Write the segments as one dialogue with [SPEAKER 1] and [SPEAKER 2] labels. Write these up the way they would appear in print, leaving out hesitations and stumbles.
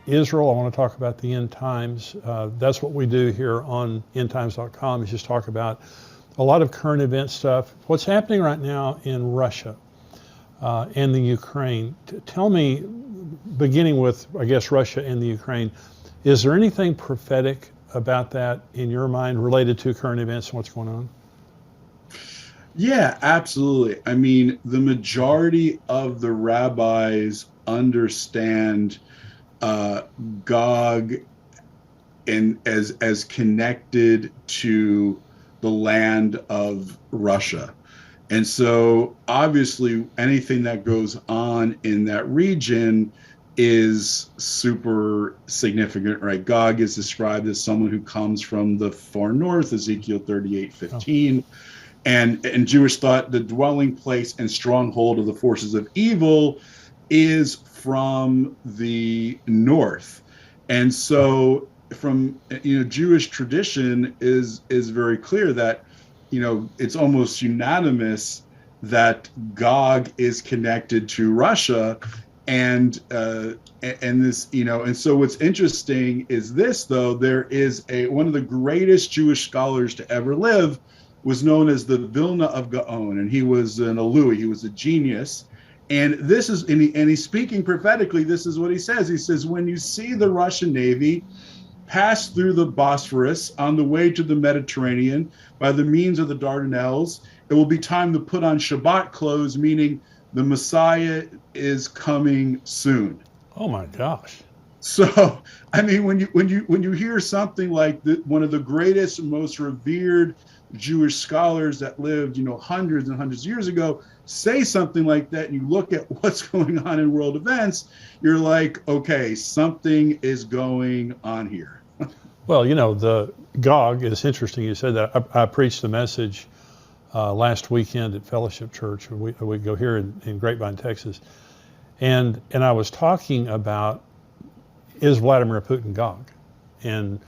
[SPEAKER 1] Israel. I want to talk about the end times. That's what we do here on endtimes.com, is just talk about a lot of current event stuff. What's happening right now in Russia and the Ukraine. Tell me, beginning with, I guess, Russia and the Ukraine, is there anything prophetic about that in your mind related to current events and what's going on?
[SPEAKER 2] Yeah, absolutely. I mean, the majority of the rabbis understand Gog and as connected to the land of Russia. And so obviously anything that goes on in that region is super significant, right? Gog is described as someone who comes from the far north, Ezekiel 38:15. Oh. And Jewish thought the dwelling place and stronghold of the forces of evil is from the north. And so from, Jewish tradition is very clear that, it's almost unanimous that Gog is connected to Russia. And this, and so what's interesting is this, though, there is one of the greatest Jewish scholars to ever live was known as the Vilna of Gaon, and he was an Alui, he was a genius. And this is, and he's speaking prophetically, this is what he says. He says, when you see the Russian Navy pass through the Bosphorus on the way to the Mediterranean by the means of the Dardanelles, it will be time to put on Shabbat clothes, meaning the Messiah is coming soon.
[SPEAKER 1] Oh my gosh.
[SPEAKER 2] So, I mean, when you hear something like one of the greatest, most revered Jewish scholars that lived, hundreds and hundreds of years ago, say something like that, and you look at what's going on in world events, you're like, okay, something is going on here.
[SPEAKER 1] Well, the Gog, it's interesting you said that. I preached a message last weekend at Fellowship Church. We go here in Grapevine, Texas. And I was talking about, is Vladimir Putin Gog? And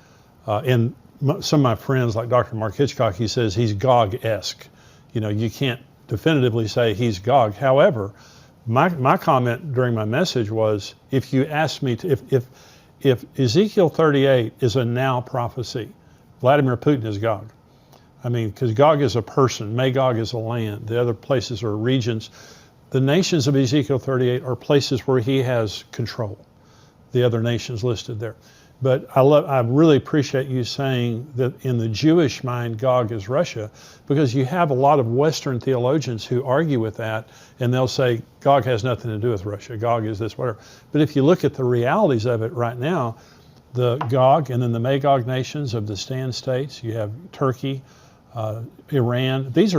[SPEAKER 1] some of my friends, like Dr. Mark Hitchcock, he says he's Gog-esque. You can't definitively say he's Gog. However, my comment during my message was, if you ask me to, if Ezekiel 38 is a now prophecy, Vladimir Putin is Gog. I mean, because Gog is a person, Magog is a land, the other places are regions. The nations of Ezekiel 38 are places where he has control, the other nations listed there. But I really appreciate you saying that in the Jewish mind, Gog is Russia, because you have a lot of Western theologians who argue with that, and they'll say Gog has nothing to do with Russia. Gog is this, whatever. But if you look at the realities of it right now, the Gog and then the Magog nations of the Stan states, you have Turkey, Iran. These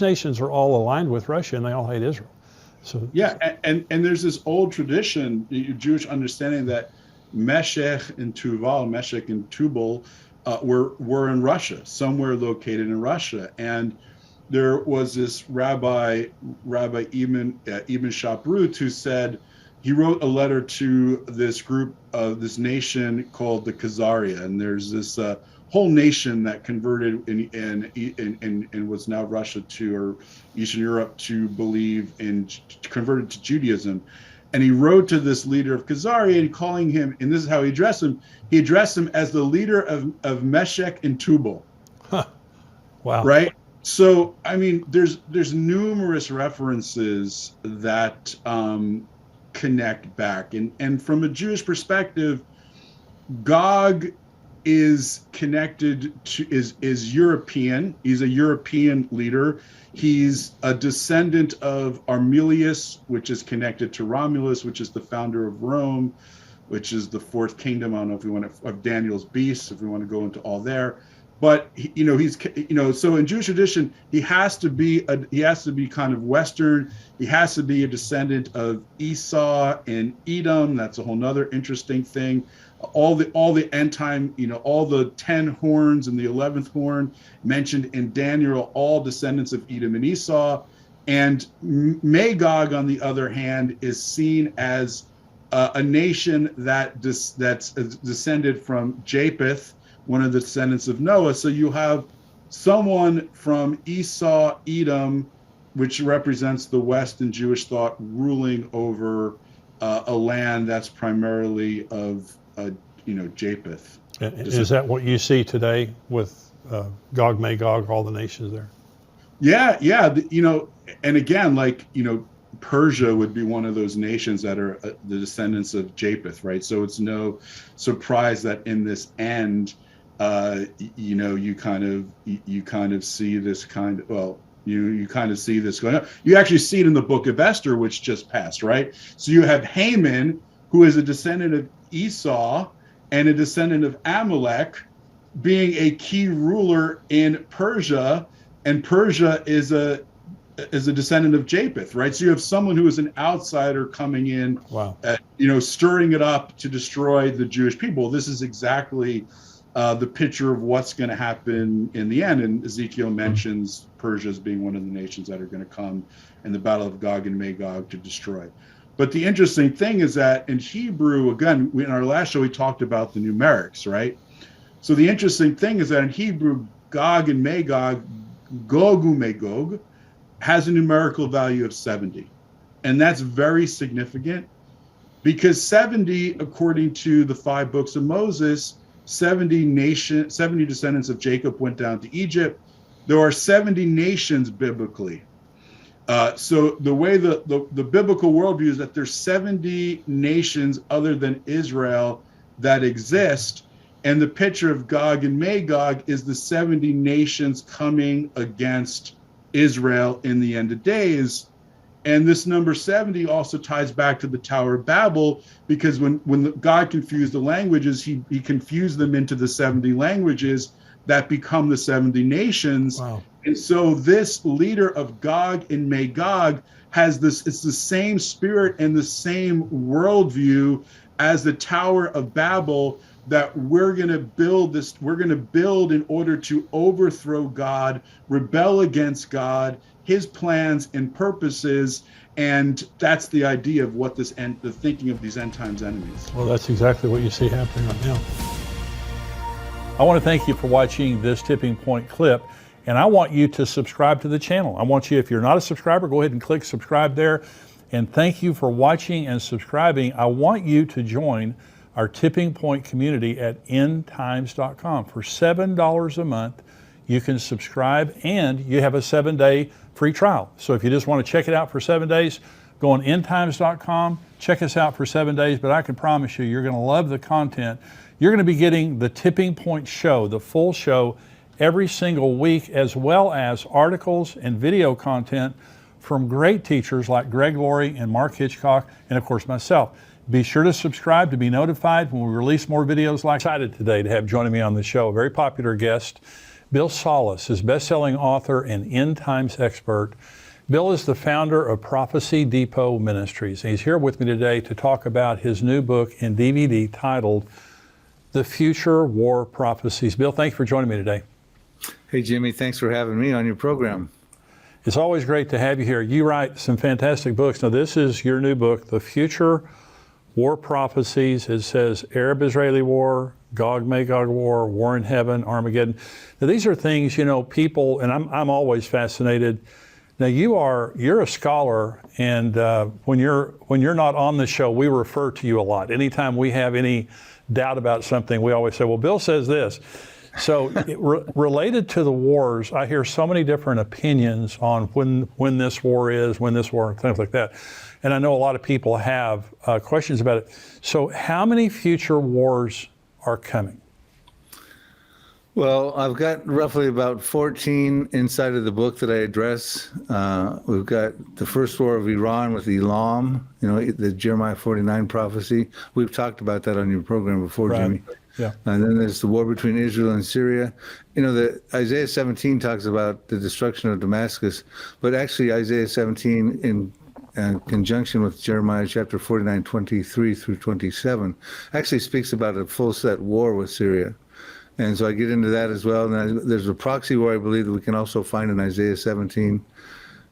[SPEAKER 1] nations are all aligned with Russia, and they all hate Israel. So
[SPEAKER 2] yeah, and there's this old tradition, Jewish understanding that Meshech and Tubal were in Russia, somewhere located in Russia. And there was this Rabbi Ibn Shaprut, who said, he wrote a letter to this group of this nation called the Khazaria. And there's this whole nation that converted in what's now Russia or Eastern Europe to believe converted to Judaism. And he wrote to this leader of Khazaria and calling him, and this is how he addressed him. He addressed him as the leader of Meshech and Tubal.
[SPEAKER 1] Huh. Wow.
[SPEAKER 2] Right? So, I mean, there's numerous references that connect back. And from a Jewish perspective, Gog is connected to, is European. He's a European leader. He's a descendant of Armilius, which is connected to Romulus, which is the founder of Rome, which is the fourth kingdom. I don't know if we want to, of Daniel's beasts, if we want to go into all there. But he's so in Jewish tradition, he has to be kind of Western. He has to be a descendant of Esau and Edom. That's a whole nother interesting thing. All the end time, all the 10 horns and the 11th horn mentioned in Daniel, all descendants of Edom and Esau. And Magog, on the other hand, is seen as a nation that's descended from Japheth, one of the descendants of Noah. So you have someone from Esau, Edom, which represents the West in Jewish thought, ruling over a land that's primarily of Japheth.
[SPEAKER 1] Is that what you see today with Gog, Magog, all the nations there?
[SPEAKER 2] Yeah, yeah. And again, Persia would be one of those nations that are the descendants of Japheth, right? So it's no surprise that in this end, you kind of see this you kind of see this going on. You actually see it in the book of Esther, which just passed, right? So you have Haman, who is a descendant of Esau and a descendant of Amalek, being a key ruler in Persia, and Persia is a descendant of Japheth, right? So you have someone who is an outsider coming in,
[SPEAKER 1] wow,
[SPEAKER 2] stirring it up to destroy the Jewish people. This is exactly the picture of what's going to happen in the end. And Ezekiel mentions Persia as being one of the nations that are going to come in the battle of Gog and Magog to destroy. But the interesting thing is that in Hebrew, again, in our last show, we talked about the numerics, right? So the interesting thing is that in Hebrew, Gog and Magog, Gogu Magog, has a numerical value of 70. And that's very significant because 70, according to the 5 books of Moses, 70 descendants of Jacob went down to Egypt. There are 70 nations biblically. So the way the biblical worldview is that there's 70 nations other than Israel that exist. And the picture of Gog and Magog is the 70 nations coming against Israel in the end of days. And this number 70 also ties back to the Tower of Babel, because when God confused the languages, he confused them into the 70 languages that become the 70 nations.
[SPEAKER 1] Wow.
[SPEAKER 2] And so this leader of Gog and Magog it's the same spirit and the same worldview as the Tower of Babel, that we're going to build in order to overthrow God, rebel against God, his plans and purposes. And that's the idea of what the thinking of these end times enemies.
[SPEAKER 1] Well, that's exactly what you see happening right now. I want to thank you for watching this Tipping Point clip, and I want you to subscribe to the channel. I want you, if you're not a subscriber, go ahead and click subscribe there. And thank you for watching and subscribing. I want you to join our Tipping Point community at endtimes.com. For $7 a month, you can subscribe, and you have a 7-day free trial. So if you just want to check it out for 7 days, go on endtimes.com, check us out for 7 days, but I can promise you, you're going to love the content. You're going to be getting the Tipping Point show, the full show, every single week, as well as articles and video content from great teachers like Greg Laurie and Mark Hitchcock, and of course myself. Be sure to subscribe to be notified when we release more videos like excited today to have joining me on the show, a very popular guest, Bill Salus is best-selling author and end times expert. Bill is the founder of Prophecy Depot Ministries. And he's here with me today to talk about his new book and DVD titled The Future War Prophecies. Bill, thank you for joining me today.
[SPEAKER 3] Hey, Jimmy, thanks for having me on your program.
[SPEAKER 1] It's always great to have you here. You write some fantastic books. Now, this is your new book, The Future War Prophecies. It says Arab-Israeli War, Gog-Magog War, War in Heaven, Armageddon. Now, these are things, people, and I'm always fascinated. Now, you're a scholar, and when you're not on the show, we refer to you a lot. Anytime we have any doubt about something, we always say, well, Bill says this. So related to the wars, I hear so many different opinions on when this war is, when this war, and things like that. And I know a lot of people have questions about it. So how many future wars are coming?
[SPEAKER 3] Well, I've got roughly about 14 inside of the book that I address. We've got the first war of Iran with Elam, the Jeremiah 49 prophecy. We've talked about that on your program before, right. Jimmy.
[SPEAKER 1] Yeah.
[SPEAKER 3] And then there's the war between Israel and Syria. The Isaiah 17 talks about the destruction of Damascus, but actually Isaiah 17 in conjunction with Jeremiah chapter 49, 23 through 27, actually speaks about a full-set war with Syria. And so I get into that as well. And there's a proxy war I believe that we can also find in Isaiah 17,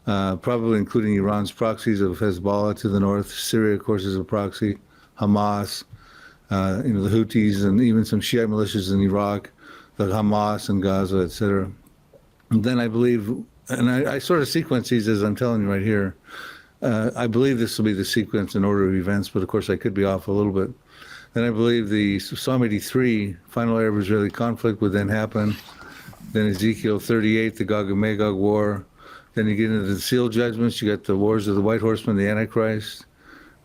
[SPEAKER 3] probably including Iran's proxies of Hezbollah to the north. Syria, of course, is a proxy. Hamas, the Houthis, and even some Shiite militias in Iraq, the Hamas in Gaza, etc. And then I believe, and I sort of sequence these as I'm telling you right here, I believe this will be the sequence and order of events, but of course I could be off a little bit. Then I believe the Psalm 83, final Arab-Israeli conflict, would then happen. Then Ezekiel 38, the Gog and Magog war. Then you get into the seal judgments. You got the wars of the white horseman, the Antichrist,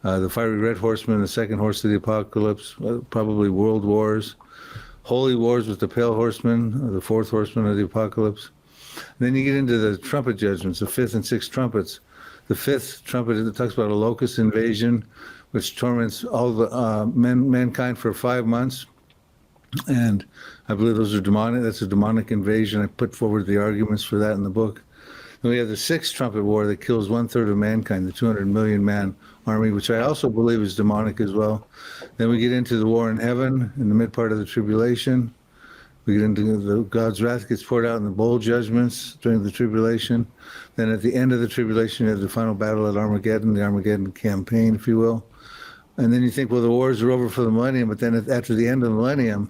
[SPEAKER 3] the fiery red horseman, the second horse of the apocalypse, probably world wars, holy wars with the pale horseman, the fourth horseman of the apocalypse. And then you get into the trumpet judgments, the fifth and sixth trumpets. The fifth trumpet, it talks about a locust invasion, which torments all the mankind for 5 months. And I believe those are demonic. That's a demonic invasion. I put forward the arguments for that in the book. Then we have the sixth trumpet war that kills 1/3 of mankind, the 200 million man army, which I also believe is demonic as well. Then we get into the war in heaven in the mid part of the tribulation. We get into God's wrath gets poured out in the bowl judgments during the tribulation. Then at the end of the tribulation, you have the final battle at Armageddon, the Armageddon campaign, if you will. And then you think, well, the wars are over for the millennium, but then after the end of the millennium,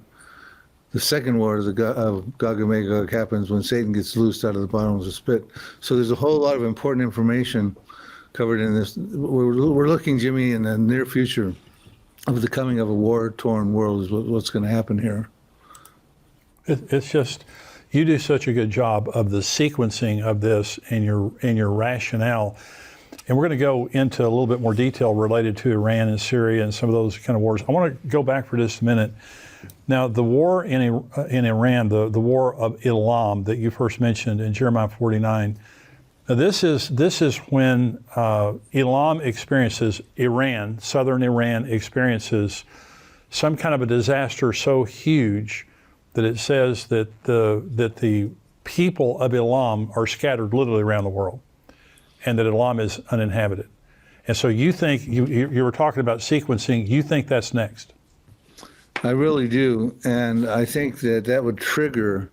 [SPEAKER 3] the second war of Gog and Magog happens when Satan gets loosed out of the bottomless pit. So there's a whole lot of important information covered in this. We're looking, Jimmy, in the near future of the coming of a war-torn world is what's going to happen here.
[SPEAKER 1] It's just, you do such a good job of the sequencing of this and your rationale. And we're going to go into a little bit more detail related to Iran and Syria and some of those kind of wars. I want to go back for just a minute. Now, the war in Iran, the war of Elam that you first mentioned in Jeremiah 49, now this is when Elam experiences, Iran, southern Iran experiences some kind of a disaster so huge that it says that the people of Elam are scattered literally around the world, and that Elam is uninhabited. And so you think, you were talking about sequencing, you think that's next?
[SPEAKER 3] I really do, and I think that would trigger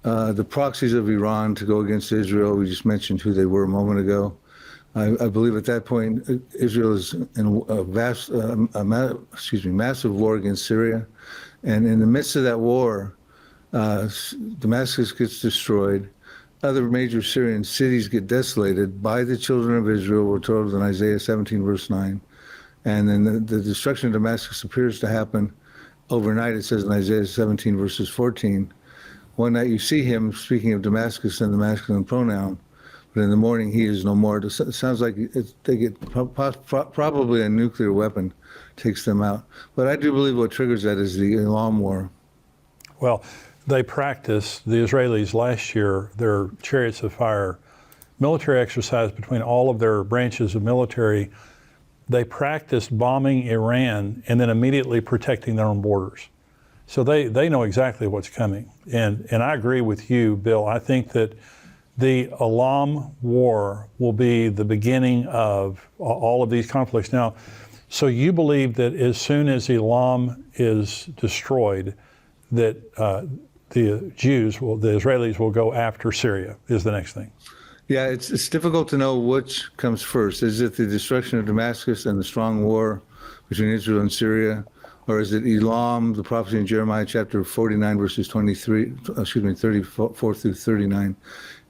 [SPEAKER 3] the proxies of Iran to go against Israel. We just mentioned who they were a moment ago. I believe at that point Israel is in a massive war against Syria, and in the midst of that war, Damascus gets destroyed. Other major Syrian cities get desolated by the children of Israel. We're told in Isaiah 17, verse 9, and then the destruction of Damascus appears to happen overnight. It says in Isaiah 17, verses 14, one night you see him, speaking of Damascus and the masculine pronoun, but in the morning he is no more. It sounds like they get probably a nuclear weapon takes them out. But I do believe what triggers that is the Elam war.
[SPEAKER 1] Well, they practiced, the Israelis last year, their chariots of fire, military exercise between all of their branches of military. They practiced bombing Iran and then immediately protecting their own borders. So they know exactly what's coming. And I agree with you, Bill. I think that the Elam war will be the beginning of all of these conflicts. Now, so you believe that as soon as Elam is destroyed, that the Israelis will go after Syria is the next thing?
[SPEAKER 3] Yeah, it's difficult to know which comes first. Is it the destruction of Damascus and the strong war between Israel and Syria? Or is it Elam, the prophecy in Jeremiah chapter 49, verses 34 through 39?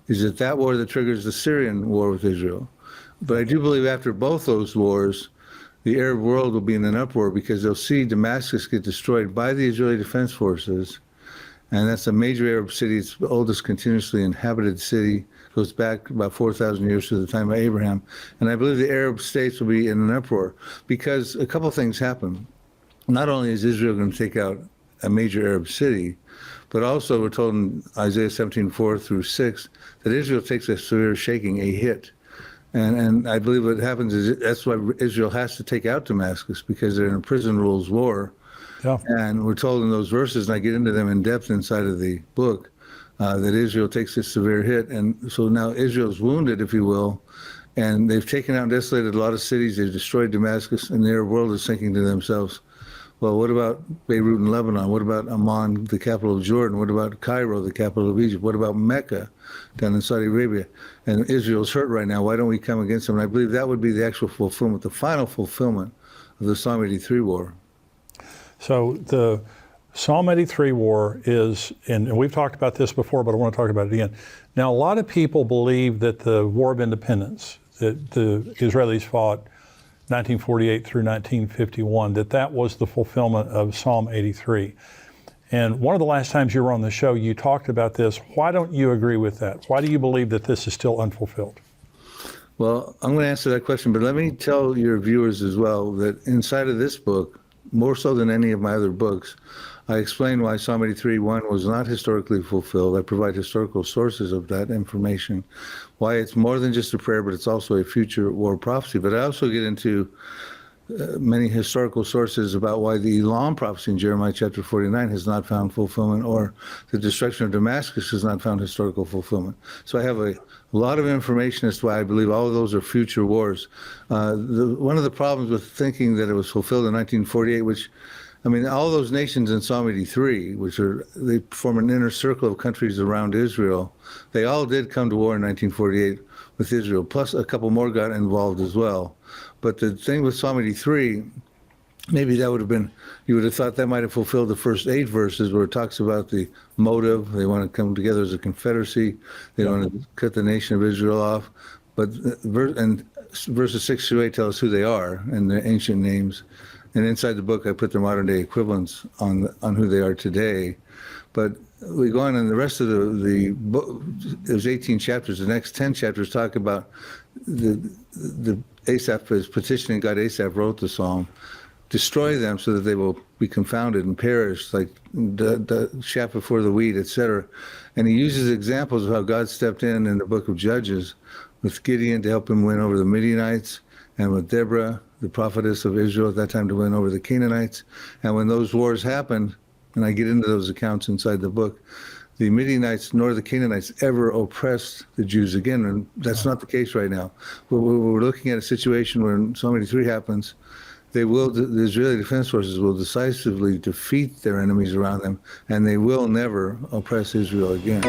[SPEAKER 3] Is it that war that triggers the Syrian war with Israel? But I do believe after both those wars, the Arab world will be in an uproar because they'll see Damascus get destroyed by the Israeli Defense Forces. And that's a major Arab city. It's the oldest continuously inhabited city. Goes back about 4,000 years to the time of Abraham. And I believe the Arab states will be in an uproar because a couple things happen. Not only is Israel going to take out a major Arab city, but also we're told in Isaiah 17:4 through 6 that Israel takes a severe shaking, a hit. And I believe what happens is that's why Israel has to take out Damascus, because they're in a prison rules war. Yeah. And we're told in those verses, and I get into them in depth inside of the book, that Israel takes a severe hit. And so now Israel's wounded, if you will, and they've taken out and desolated a lot of cities. They've destroyed Damascus, and the Arab world is thinking to themselves, well, what about Beirut in Lebanon? What about Amman, the capital of Jordan? What about Cairo, the capital of Egypt? What about Mecca down in Saudi Arabia? And Israel's hurt right now. Why don't we come against them? And I believe that would be the actual fulfillment, the final fulfillment of the Psalm 83 war.
[SPEAKER 1] So the Psalm 83 war is, and we've talked about this before, but I want to talk about it again. Now, a lot of people believe that the War of Independence, that the Israelis fought 1948 through 1951, that was the fulfillment of Psalm 83. And one of the last times you were on the show, you talked about this. Why don't you agree with that? Why do you believe that this is still unfulfilled?
[SPEAKER 3] Well, I'm going to answer that question, but let me tell your viewers as well that inside of this book, more so than any of my other books, I explain why Psalm 83:1 was not historically fulfilled. I provide historical sources of that information, why it's more than just a prayer, but it's also a future war prophecy. But I also get into many historical sources about why the Elam prophecy in Jeremiah chapter 49 has not found fulfillment, or the destruction of Damascus has not found historical fulfillment. So I have a lot of information as to why I believe all of those are future wars. One of the problems with thinking that it was fulfilled in 1948, which, I mean, all those nations in Psalm 83, they form an inner circle of countries around Israel, they all did come to war in 1948 with Israel, plus a couple more got involved as well. But the thing with Psalm 83, maybe that would have been, you would have thought that might have fulfilled the first 8 verses where it talks about the motive. They want to come together as a confederacy. They want to cut the nation of Israel off. But verses 6 through 8 tell us who they are and their ancient names. And inside the book, I put their modern day equivalents on who they are today. But we go on, and the rest of the book, there's 18 chapters. The next 10 chapters talk about the Asaph is petitioning God. Asaph wrote the psalm, destroy them so that they will be confounded and perish like the chaff before the wheat, etc. And he uses examples of how God stepped in the book of Judges with Gideon to help him win over the Midianites, and with Deborah, the prophetess of Israel at that time, to win over the Canaanites. And when those wars happened, and I get into those accounts inside the book, the Midianites nor the Canaanites ever oppressed the Jews again, and that's not the case right now. We're looking at a situation where Psalm 83 happens. The Israeli Defense Forces will decisively defeat their enemies around them, and they will never oppress Israel again.